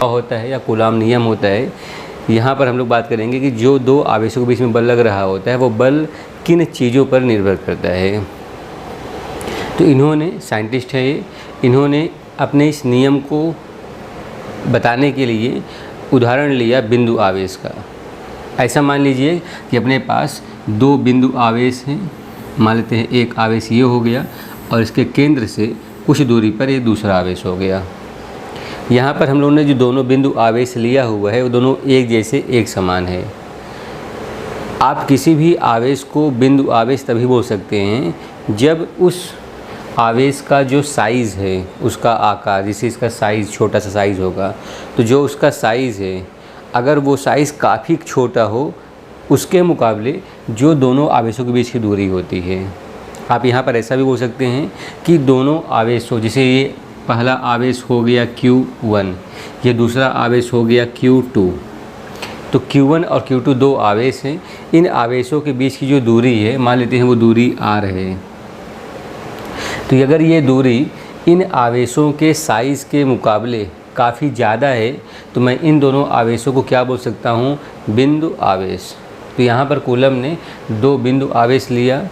होता है या कूलाम नियम होता है, यहाँ पर हम लोग बात करेंगे कि जो दो आवेशों के बीच में बल लग रहा होता है वो बल किन चीज़ों पर निर्भर करता है। तो इन्होंने, साइंटिस्ट है ये, इन्होंने अपने इस नियम को बताने के लिए उदाहरण लिया बिंदु आवेश का। ऐसा मान लीजिए कि अपने पास दो बिंदु आवेश हैं, मान लेते हैं एक आवेश ये हो गया और इसके केंद्र से कुछ दूरी पर एक दूसरा आवेश हो गया। यहाँ पर हम लोगों ने जो दोनों बिंदु आवेश लिया हुआ है वो दोनों एक जैसे, एक समान है। आप किसी भी आवेश को बिंदु आवेश तभी बोल सकते हैं जब उस आवेश का जो साइज़ है, उसका आकार, जैसे इसका साइज़ छोटा सा साइज़ होगा, तो जो उसका साइज़ है अगर वो साइज़ काफ़ी छोटा हो उसके मुकाबले जो दोनों आवेशों के बीच की दूरी होती है। आप यहाँ पर ऐसा भी बोल सकते हैं कि दोनों आवेशों, जैसे ये पहला आवेश हो गया Q1, ये दूसरा आवेश हो गया Q2, तो Q1 और Q2 दो आवेश हैं। इन आवेशों के बीच की जो दूरी है, मान लेते हैं वो दूरी R है। तो अगर ये दूरी इन आवेशों के साइज़ के मुकाबले काफ़ी ज़्यादा है तो मैं इन दोनों आवेशों को क्या बोल सकता हूँ, बिंदु आवेश। तो यहाँ पर कूलम ने दो बिंदु आवेश लिया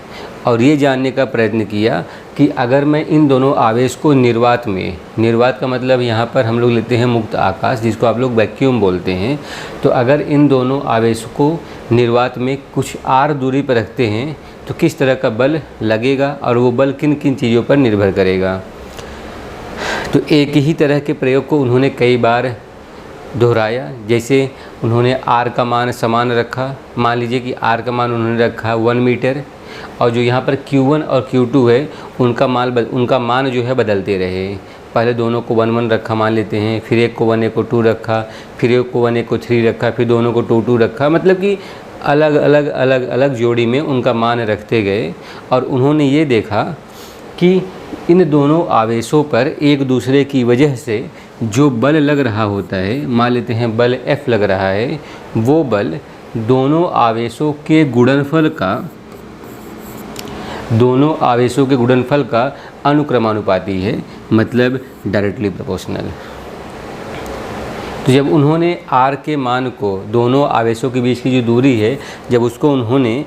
और ये जानने का प्रयत्न किया कि अगर मैं इन दोनों आवेश को निर्वात में, निर्वात का मतलब यहाँ पर हम लोग लेते हैं मुक्त आकाश, जिसको आप लोग वैक्यूम बोलते हैं, तो अगर इन दोनों आवेश को निर्वात में कुछ r दूरी पर रखते हैं तो किस तरह का बल लगेगा और वो बल किन किन चीज़ों पर निर्भर करेगा। तो एक ही तरह के प्रयोग को उन्होंने कई बार दोहराया। जैसे उन्होंने r का मान समान रखा, मान लीजिए कि r का मान उन्होंने रखा 1 मीटर, और जो यहाँ पर Q1 और Q2 है उनका मान जो है बदलते रहे। पहले दोनों को 1 1 रखा मान लेते हैं, फिर एक को 1 एक को 2 रखा, फिर एक को 1 एक को 3 रखा, फिर दोनों को 2 2 रखा, मतलब कि अलग अलग जोड़ी में उनका मान रखते गए। और उन्होंने ये देखा कि इन दोनों आवेशों पर एक दूसरे की वजह से जो बल लग रहा होता है, मान लेते हैं बल F लग रहा है, वो बल दोनों आवेशों के गुणनफल का अनुक्रमानुपाती है, मतलब डायरेक्टली प्रोपोर्शनल। तो जब उन्होंने r के मान को, दोनों आवेशों के बीच की जो दूरी है, जब उसको उन्होंने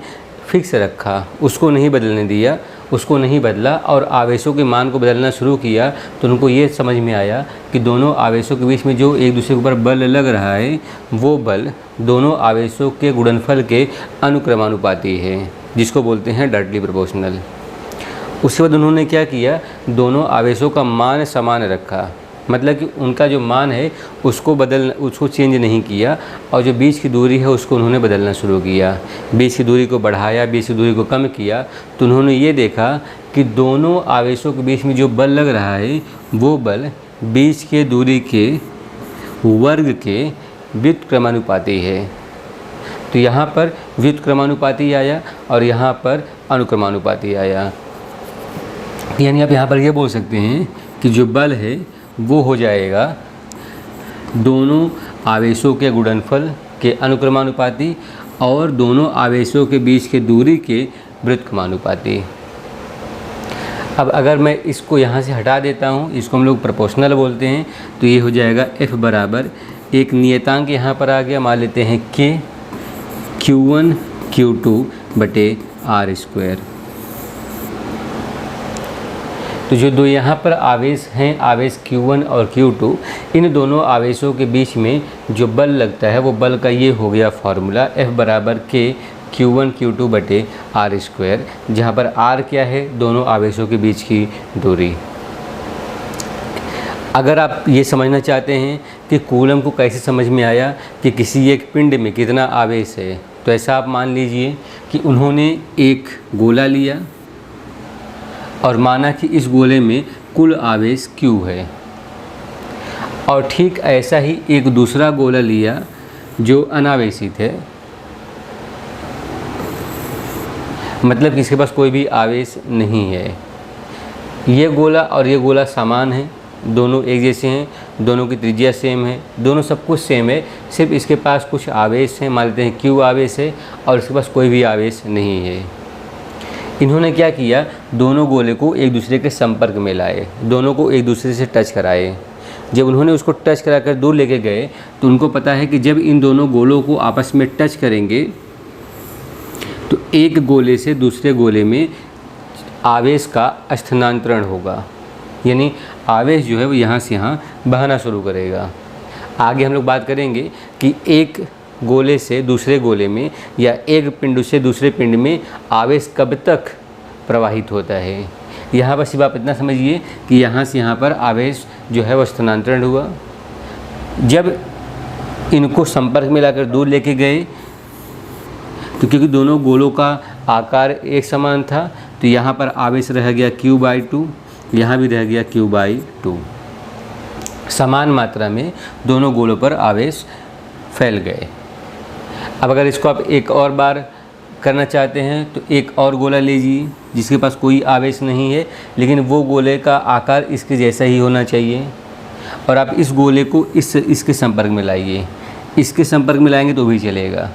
फिक्स रखा, उसको नहीं बदलने दिया, उसको नहीं बदला और आवेशों के मान को बदलना शुरू किया, तो उनको ये समझ में आया कि दोनों आवेशों के बीच में जो एक दूसरे के ऊपर बल लग रहा है वो बल दोनों आवेशों के गुणनफल के अनुक्रमानुपाती है, जिसको बोलते हैं डायरेक्टली प्रोपोर्शनल। उसके बाद उन्होंने क्या किया, दोनों आवेशों का मान समान रखा, मतलब कि उनका जो मान है उसको चेंज नहीं किया, और जो बीच की दूरी है उसको उन्होंने बदलना शुरू किया। बीच की दूरी को बढ़ाया, बीच की दूरी को कम किया, तो उन्होंने ये देखा कि दोनों आवेशों के बीच में जो बल लग रहा है वो बल बीच के दूरी के वर्ग के व्युत्क्रमानुपाती है। तो यहाँ पर व्युत्क्रमानुपाती आया और यहाँ पर अनुक्रमानुपाती आया। यानी आप यहाँ पर ये बोल सकते हैं कि जो बल है वो हो जाएगा दोनों आवेशों के गुणनफल के अनुक्रमानुपाती और दोनों आवेशों के बीच के दूरी के व्युत्क्रमानुपाती। अब अगर मैं इसको यहाँ से हटा देता हूँ, इसको हम लोग प्रोपोर्शनल बोलते हैं, तो ये हो जाएगा F बराबर एक नियतांक यहाँ पर आ गया, मान लेते हैं K Q1 Q2 बटे R²। तो जो दो यहाँ पर आवेश हैं, आवेश Q1 और Q2, इन दोनों आवेशों के बीच में जो बल लगता है वो बल का ये हो गया फॉर्मूला, F बराबर K Q1 Q2 बटे R², जहाँ पर R क्या है, दोनों आवेशों के बीच की दूरी। अगर आप ये समझना चाहते हैं कि कूलम को कैसे समझ में आया कि किसी एक पिंड में कितना आवेश है, तो ऐसा आप मान लीजिए कि उन्होंने एक गोला लिया और माना कि इस गोले में कुल आवेश Q है, और ठीक ऐसा ही एक दूसरा गोला लिया जो अनावेशित है, मतलब कि इसके पास कोई भी आवेश नहीं है। ये गोला और ये गोला समान है, दोनों एक जैसे हैं, दोनों की त्रिज्या सेम है, दोनों सब कुछ सेम है, सिर्फ इसके पास कुछ आवेश हैं, मान लेते हैं Q आवेश है और इसके पास कोई भी आवेश नहीं है। इन्होंने क्या किया, दोनों गोले को एक दूसरे के संपर्क में लाए, दोनों को एक दूसरे से टच कराए। जब उन्होंने उसको टच कराकर दूर लेके गए तो उनको पता है कि जब इन दोनों गोलों को आपस में टच करेंगे तो एक गोले से दूसरे गोले में आवेश का स्थानांतरण होगा, यानी आवेश जो है वो यहाँ से यहाँ बहना शुरू करेगा। आगे हम लोग बात करेंगे कि एक गोले से दूसरे गोले में या एक पिंड से दूसरे पिंड में आवेश कब तक प्रवाहित होता है। यहाँ पर सिर्फ आप इतना समझिए कि यहाँ से यहाँ पर आवेश जो है वो स्थानांतरण हुआ। जब इनको संपर्क में लाकर दूर लेके गए तो क्योंकि दोनों गोलों का आकार एक समान था तो यहाँ पर आवेश रह गया Q/2, यहाँ भी रह गया Q/2। समान मात्रा में दोनों गोलों पर आवेश फैल गए। अब अगर इसको आप एक और बार करना चाहते हैं तो एक और गोला लीजिए जिसके पास कोई आवेश नहीं है, लेकिन वो गोले का आकार इसके जैसा ही होना चाहिए, और आप इस गोले को इसके संपर्क में लाइए। इसके संपर्क में लाएंगे तो भी चलेगा।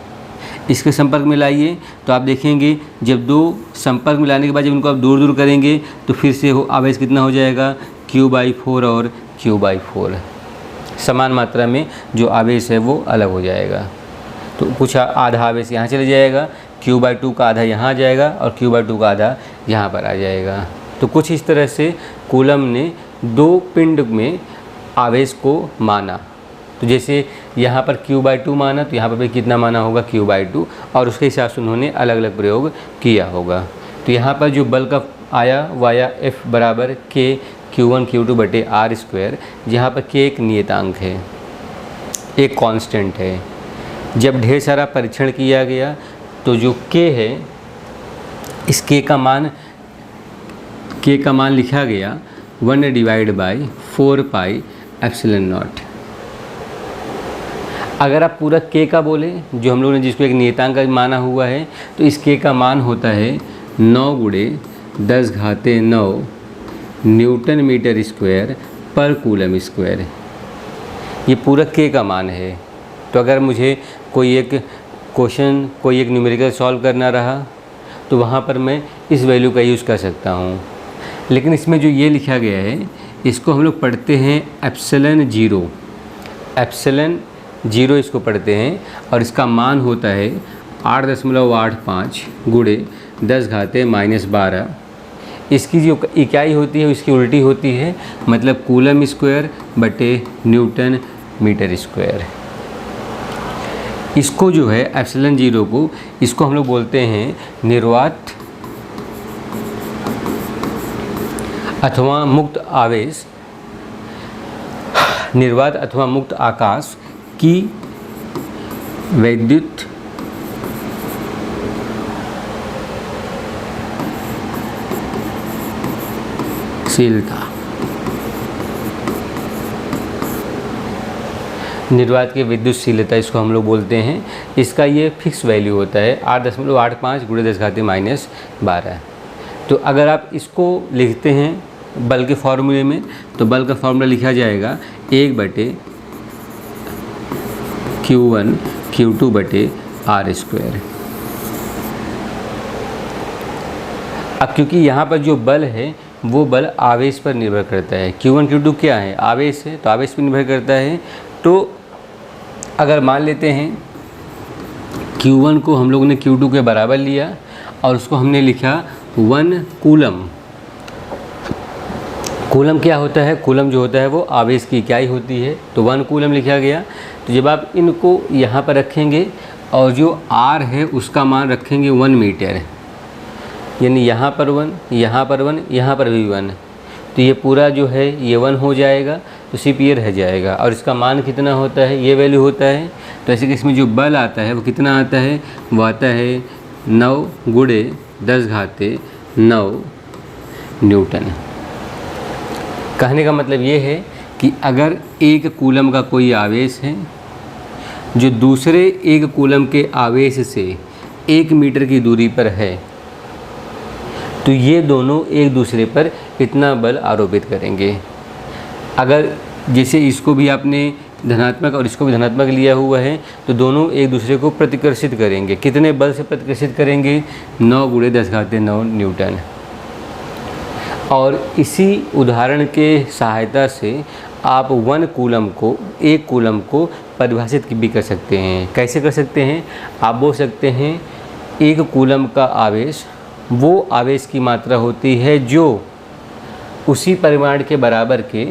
इसके संपर्क में लाइए तो आप देखेंगे जब दो संपर्क में लाने के बाद जब इनको आप दूर दूर करेंगे तो फिर से आवेश कितना हो जाएगा, Q/4 और Q/4। समान मात्रा में जो आवेश है वो अलग हो जाएगा। तो कुछ आधा आवेश यहाँ चले जाएगा, Q/2 का आधा यहाँ आ जाएगा और Q/2 का आधा यहाँ पर आ जाएगा। तो कुछ इस तरह से कूलम ने दो पिंड में आवेश को माना। तो जैसे यहाँ पर Q/2 माना तो यहाँ पर भी कितना माना होगा, Q/2, और उसके हिसाब से उन्होंने अलग अलग प्रयोग किया होगा। तो यहाँ पर जो बल का आया वो आया F बराबर K Q1 Q2 बटे R², जहाँ पर K एक नियतांक है, एक कांस्टेंट है। जब ढेर सारा परीक्षण किया गया तो जो K है इस K का मान लिखा गया 1/4πε0। अगर आप पूरा K का बोले, जो हम लोगों ने जिसको एक नियतांक माना हुआ है, तो इस K का मान होता है 9 × 10⁹ न्यूटन मीटर स्क्वायर पर कूलम स्क्वायर। ये पूरा K का मान है। तो अगर मुझे कोई एक क्वेश्चन, कोई एक न्यूमेरिकल सॉल्व करना रहा तो वहाँ पर मैं इस वैल्यू का यूज़ कर सकता हूँ। लेकिन इसमें जो ये लिखा गया है इसको हम लोग पढ़ते हैं ε0। ε0 इसको पढ़ते हैं और इसका मान होता है 8.85 × 10⁻⁻12। इसकी जो इकाई होती है इसकी उल्टी होती है, मतलब कूलम स्क्वायर बटे न्यूटन मीटर स्क्वायर। इसको जो है ε0 को, इसको हम लोग बोलते हैं निर्वात अथवा मुक्त आवेश, निर्वात अथवा मुक्त आकाश की वैद्युत शीलता। निर्वात की विद्युतशीलता इसको हम लोग बोलते हैं। इसका ये फिक्स वैल्यू होता है 8.85 × 10⁻12। तो अगर आप इसको लिखते हैं बल के फॉर्मूले में तो बल का फॉर्मूला लिखा जाएगा 1/Q1 Q2 बटे R²। अब क्योंकि यहाँ पर जो बल है वो बल आवेश पर निर्भर करता है। Q1 Q2 क्या है, आवेश है, तो आवेश पर निर्भर करता है। तो अगर मान लेते हैं Q1 को हम लोगों ने Q2 के बराबर लिया और उसको हमने लिखा 1 कूलम। कूलम क्या होता है, कूलम जो होता है वो आवेश की इकाई होती है, तो 1 कूलम लिखा गया। तो जब आप इनको यहाँ पर रखेंगे और जो R है उसका मान रखेंगे 1 मीटर, यानी यहाँ पर 1, यहाँ पर 1, यहाँ पर भी 1, तो ये पूरा जो है ये 1 हो जाएगा, तो सिर्फ ये रह जाएगा। और इसका मान कितना होता है, ये वैल्यू होता है। तो ऐसे कि इसमें जो बल आता है वो कितना आता है, वो आता है 9 × 10⁻9 न्यूटन। कहने का मतलब ये है कि अगर एक कूलम का कोई आवेश है जो दूसरे एक कूलम के आवेश से 1 मीटर की दूरी पर है, तो ये दोनों एक दूसरे पर इतना बल आरोपित करेंगे। अगर जैसे इसको भी आपने धनात्मक और इसको भी धनात्मक लिया हुआ है तो दोनों एक दूसरे को प्रतिकर्षित करेंगे। कितने बल से प्रतिकर्षित करेंगे, 9 × 10⁻9 न्यूटन। और इसी उदाहरण के सहायता से आप 1 कूलम को परिभाषित भी कर सकते हैं। कैसे कर सकते हैं? आप बोल सकते हैं 1 कूलम का आवेश वो आवेश की मात्रा होती है जो उसी परिमाण के बराबर के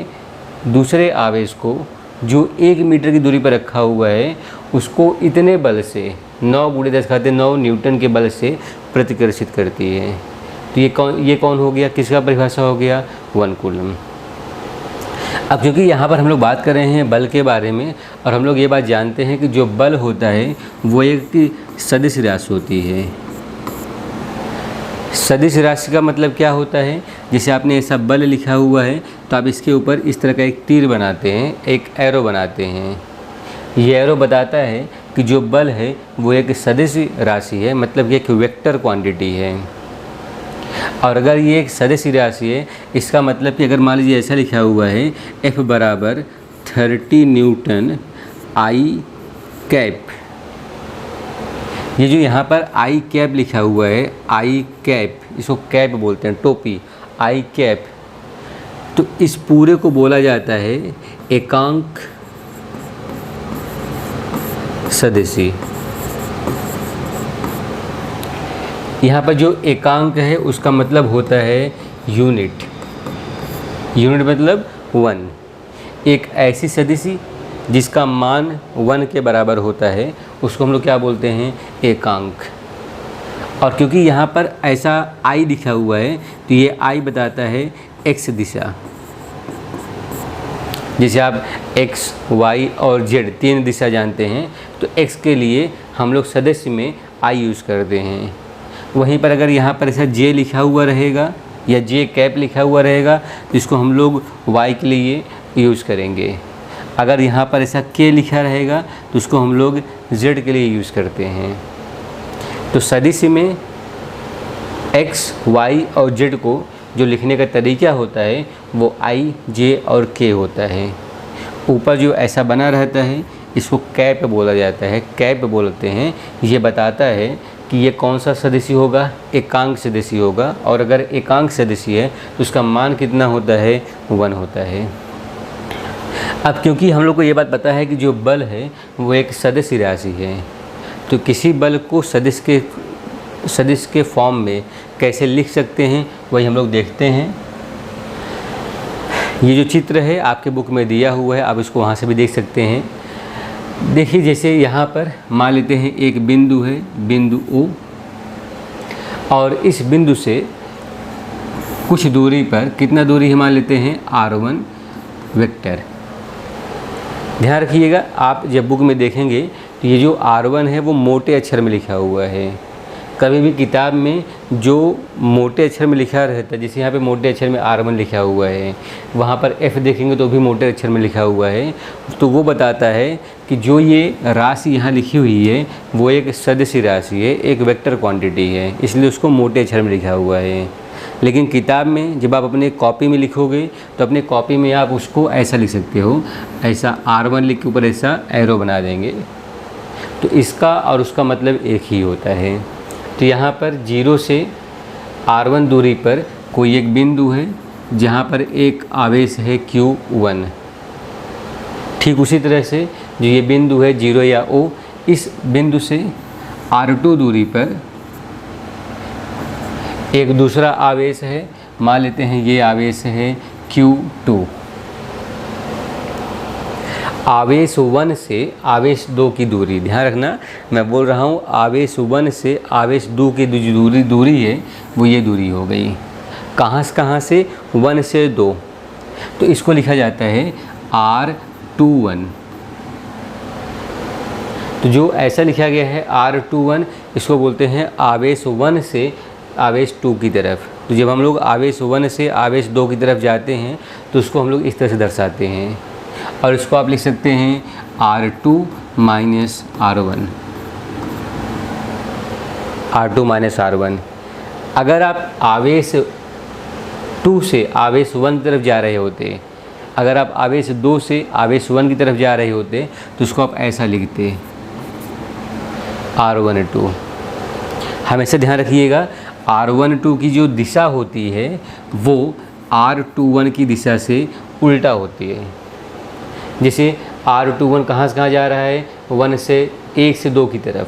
दूसरे आवेश को जो 1 मीटर की दूरी पर रखा हुआ है उसको इतने बल से 9 × 10⁹ न्यूटन के बल से प्रतिकर्षित करती है। तो ये कौन हो गया, किसका परिभाषा हो गया? 1 कूलम। अब क्योंकि यहाँ पर हम लोग बात कर रहे हैं बल के बारे में और हम लोग ये बात जानते हैं कि जो बल होता है वो एक सदिश राशि होती है। सदिश राशि का मतलब क्या होता है? जैसे आपने ऐसा बल लिखा हुआ है तो आप इसके ऊपर इस तरह का एक तीर बनाते हैं, एक एरो बनाते हैं। ये एरो बताता है कि जो बल है वो एक सदिश राशि है, मतलब ये एक वेक्टर क्वांटिटी है। और अगर ये एक सदिश राशि है इसका मतलब कि अगर मान लीजिए ऐसा लिखा हुआ है F बराबर 30 न्यूटन I कैप, ये जो यहाँ पर I कैप लिखा हुआ है, I कैप, इसको कैप बोलते हैं, टोपी, I कैप, तो इस पूरे को बोला जाता है एकांक सदिशी। यहाँ पर जो एकांक है उसका मतलब होता है यूनिट। यूनिट मतलब 1। एक ऐसी सदिशी जिसका मान 1 के बराबर होता है उसको हम लोग क्या बोलते हैं? एकांक। और क्योंकि यहाँ पर ऐसा I लिखा हुआ है तो ये I बताता है x दिशा। जैसे आप x, y और z 3 दिशा जानते हैं तो x के लिए हम लोग सदस्य में I यूज़ करते हैं। वहीं पर अगर यहाँ पर ऐसा j लिखा हुआ रहेगा या j कैप लिखा हुआ रहेगा तो इसको हम लोग y के लिए यूज़ करेंगे। अगर यहाँ पर ऐसा k लिखा रहेगा तो उसको हम लोग z के लिए यूज़ करते हैं। तो सदिश में x, y और z को जो लिखने का तरीका होता है वो I, j और k होता है। ऊपर जो ऐसा बना रहता है इसको कैप बोला जाता है, कैप बोलते हैं। ये बताता है कि ये कौन सा सदिशी होगा? एकांक सदिशी होगा। और अगर एकांक सदिशी है तो उसका मान कितना होता है? 1 होता है। अब क्योंकि हम लोग को ये बात पता है कि जो बल है वो एक सदिश राशि है, तो किसी बल को सदिश के फॉर्म में कैसे लिख सकते हैं वही हम लोग देखते हैं। ये जो चित्र है आपके बुक में दिया हुआ है, आप इसको वहाँ से भी देख सकते हैं। देखिए जैसे यहाँ पर मान लेते हैं एक बिंदु है, बिंदु O, और इस बिंदु से कुछ दूरी पर, कितना दूरी है मान लेते हैं R1 वेक्टर। ध्यान रखिएगा, आप जब बुक में देखेंगे तो ये जो R1 है वो मोटे अक्षर में लिखा हुआ है। कभी भी किताब में जो मोटे अक्षर में लिखा रहता है, जैसे यहाँ पे मोटे अक्षर में R1 लिखा हुआ है, वहाँ पर F देखेंगे तो भी मोटे अक्षर में लिखा हुआ है, तो वो बताता है कि जो ये राशि यहाँ लिखी हुई है वो एक सदिशी राशि है, एक वेक्टर क्वांटिटी है, इसलिए उसको मोटे अक्षर में लिखा हुआ है। लेकिन किताब में जब आप अपने कॉपी में लिखोगे तो अपने कॉपी में आप उसको ऐसा लिख सकते हो, ऐसा R1 लिख के ऊपर ऐसा एरो बना देंगे, तो इसका और उसका मतलब एक ही होता है। तो यहाँ पर 0 से R1 दूरी पर कोई एक बिंदु है जहाँ पर एक आवेश है Q1। ठीक उसी तरह से जो ये बिंदु है 0 या O, इस बिंदु से R2 दूरी पर एक दूसरा आवेश है, मान लेते हैं ये आवेश है Q2। आवेश 1 से आवेश 2 की दूरी, ध्यान रखना मैं बोल रहा हूँ आवेश 1 से आवेश 2 की जो दूरी है वो ये दूरी हो गई। कहाँ से? 1 से 2, तो इसको लिखा जाता है R21। तो जो ऐसा लिखा गया है R21, इसको बोलते हैं आवेश 1 से आवेश 2 की तरफ। तो जब हम लोग आवेश 1 से आवेश 2 की तरफ जाते हैं तो उसको हम लोग इस तरह से दर्शाते हैं, और इसको आप लिख सकते हैं R2 minus R1, R2 minus R1। अगर आप आवेश 2 से आवेश 1 की तरफ जा रहे होते, अगर आप आवेश 2 से आवेश 1 की तरफ जा रहे होते तो उसको आप ऐसा लिखते R12। हमेशा ध्यान रखिएगा R12 की जो दिशा होती है वो R21 की दिशा से उल्टा होती है। जैसे R21 कहाँ से कहाँ जा रहा है, 1 से 1 से 2 की तरफ।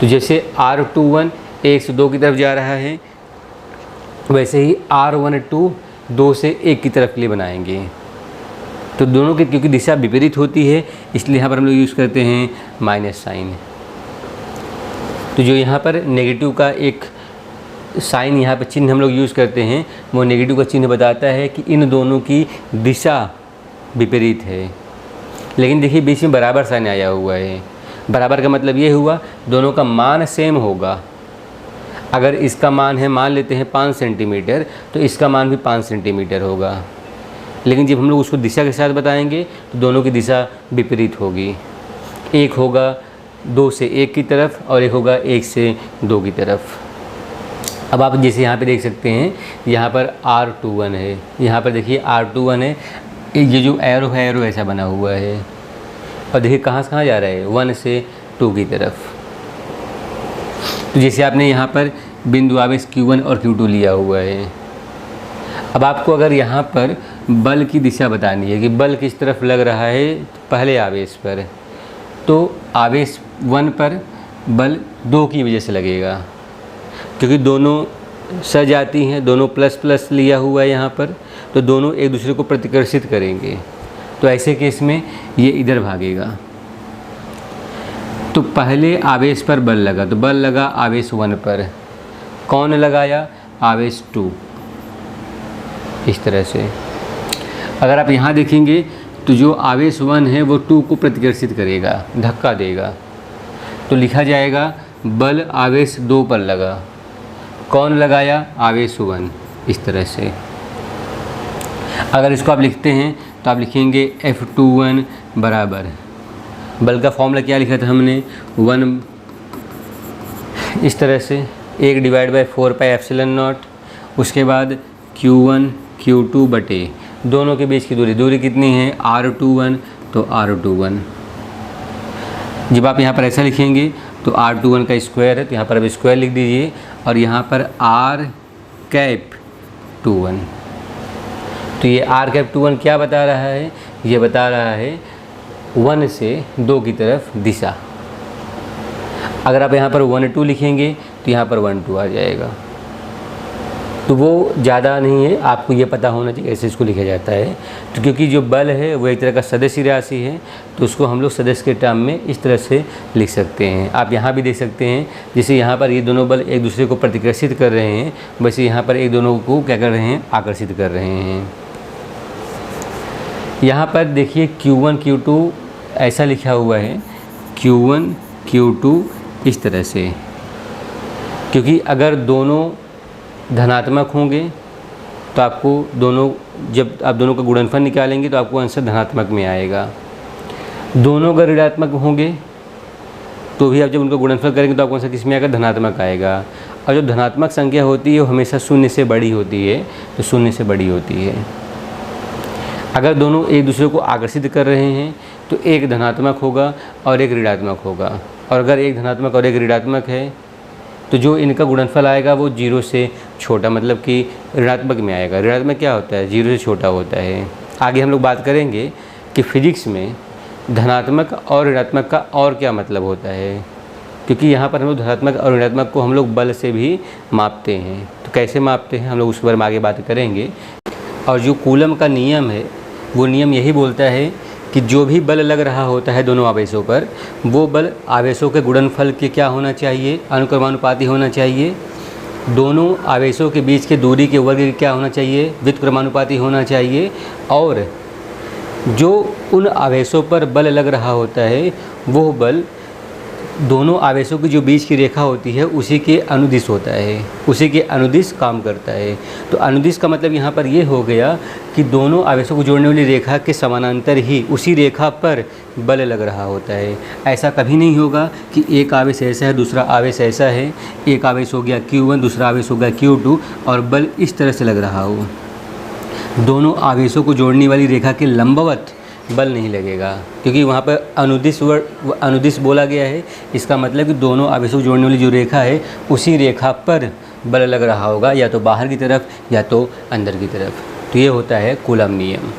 तो जैसे R21 1 से 2 की तरफ जा रहा है, वैसे ही R12 2 से 1 की तरफ के लिए बनाएंगे। तो दोनों की क्योंकि दिशा विपरीत होती है, इसलिए यहाँ पर हम लोग यूज़ करते हैं माइनस साइन। तो जो यहाँ पर नेगेटिव का एक साइन यहाँ पर चिन्ह हम लोग यूज़ करते हैं, वो नेगेटिव का चिन्ह बताता है कि इन दोनों की दिशा विपरीत है। लेकिन देखिए बीच में बराबर साइन आया हुआ है। बराबर का मतलब ये हुआ दोनों का मान सेम होगा। अगर इसका मान है, मान लेते हैं 5 सेंटीमीटर, तो इसका मान भी 5 सेंटीमीटर होगा। लेकिन जब हम लोग उसको दिशा के साथ बताएंगे तो दोनों की दिशा विपरीत होगी। एक होगा 2 से 1 की तरफ और एक होगा 1 से 2 की तरफ। अब आप जैसे यहाँ पे देख सकते हैं, यहाँ पर R21 है, यहाँ पर देखिए R21 है, ये जो एरो है एरो ऐसा बना हुआ है। और देखिए कहाँ से कहाँ जा रहा है, 1 से 2 की तरफ। तो जैसे आपने यहाँ पर बिंदु आवेश Q1 और Q2 लिया हुआ है। अब आपको अगर यहाँ पर बल की दिशा बतानी है कि बल किस तरफ लग रहा है पहले आवेश पर, तो आवेश 1 पर बल 2 की वजह से लगेगा, क्योंकि दोनों सजाती हैं, दोनों प्लस प्लस लिया हुआ है यहाँ पर, तो दोनों एक दूसरे को प्रतिकर्षित करेंगे। तो ऐसे केस में ये इधर भागेगा। तो पहले आवेश पर बल लगा, तो बल लगा आवेश 1 पर। कौन लगाया, आवेश 2। इस तरह से अगर आप यहाँ देखेंगे तो जो आवेश 1 है वो 2 को प्रतिकर्षित करेगा, धक्का देगा। तो लिखा जाएगा बल आवेश 2 पर लगा। कौन लगाया, आवेश 1। इस तरह से अगर इसको आप लिखते हैं तो आप लिखेंगे F21 बराबर, बल का फॉर्मूला क्या लिखा था हमने, 1 इस तरह से 1 divide by 4 pi epsilon not. उसके बाद Q1 Q2 बटे दोनों के बीच की दूरी कितनी है, R21, तो R21। जब आप यहाँ पर ऐसा लिखेंगे तो R21 का स्क्वायर है, तो यहाँ पर अब स्क्वायर लिख दीजिए और यहाँ पर R⁻21। तो ये R⁻21 क्या बता रहा है, ये बता रहा है 1 से 2 की तरफ दिशा। अगर आप यहाँ पर 1 2 लिखेंगे तो यहाँ पर 1 2 आ जाएगा। तो वो ज़्यादा नहीं है, आपको ये पता होना चाहिए ऐसे इसको लिखा जाता है। तो क्योंकि जो बल है वो एक तरह का सदस्य राशि है, तो उसको हम लोग सदस्य के टर्म में इस तरह से लिख सकते हैं। आप यहाँ भी देख सकते हैं, जैसे यहाँ पर ये दोनों बल एक दूसरे को प्रतिकर्षित कर रहे हैं, वैसे यहाँ पर एक दोनों को क्या कर रहे हैं, आकर्षित कर रहे हैं। यहाँ पर देखिए Q1 Q2 ऐसा लिखा हुआ है, Q1 Q2 इस तरह से, क्योंकि अगर दोनों धनात्मक होंगे तो आपको दोनों, जब आप दोनों का गुणनफल निकालेंगे तो आपको आंसर धनात्मक में आएगा। दोनों अगर ऋणात्मक होंगे तो भी आप जब उनका गुणनफल करेंगे तो आपको आंसर किस में आएगा, धनात्मक आएगा। और जो धनात्मक संख्या होती है वो हमेशा 0 से बड़ी होती है, तो 0 से बड़ी होती है। अगर दोनों एक दूसरे को आकर्षित कर रहे हैं तो एक धनात्मक होगा और एक ऋणात्मक होगा। और अगर एक धनात्मक और एक ऋणात्मक है तो जो इनका गुणनफल आएगा वो 0 से छोटा, मतलब कि ऋणात्मक में आएगा। ऋणात्मक क्या होता है, 0 से छोटा होता है। आगे हम लोग बात करेंगे कि फिजिक्स में धनात्मक और ऋणात्मक का और क्या मतलब होता है, क्योंकि यहाँ पर हम लोग धनात्मक और ऋणात्मक को हम लोग बल से भी मापते हैं। तो कैसे मापते हैं हम लोग उस बारे में आगे बात करेंगे। और जो कूलम का नियम है वो नियम यही बोलता है कि जो भी बल लग रहा होता है दोनों आवेशों पर, वो बल आवेशों के गुणनफल के क्या होना चाहिए, अनुक्रमानुपाती होना चाहिए। दोनों आवेशों के बीच के दूरी के वर्ग क्या होना चाहिए, व्युत्क्रमानुपाती होना चाहिए। और जो उन आवेशों पर बल लग रहा होता है वो बल दोनों आवेशों की जो बीच की रेखा होती है उसी के अनुदिश होता है, उसी के अनुदिश काम करता है। तो अनुदिश का मतलब यहाँ पर ये हो गया कि दोनों आवेशों को जोड़ने वाली रेखा के समानांतर ही उसी रेखा पर बल लग रहा होता है। ऐसा कभी नहीं होगा कि एक आवेश ऐसा है दूसरा आवेश ऐसा है, एक आवेश हो गया Q1 दूसरा आवेश हो गया Q2 और बल इस तरह से लग रहा हो। दोनों आवेशों को जोड़ने वाली रेखा के लंबवत बल नहीं लगेगा, क्योंकि वहाँ पर अनुदिश बोला गया है। इसका मतलब कि दोनों आवेशों को जोड़ने वाली जो रेखा है उसी रेखा पर बल लग रहा होगा, या तो बाहर की तरफ या तो अंदर की तरफ। तो ये होता है कूलम नियम।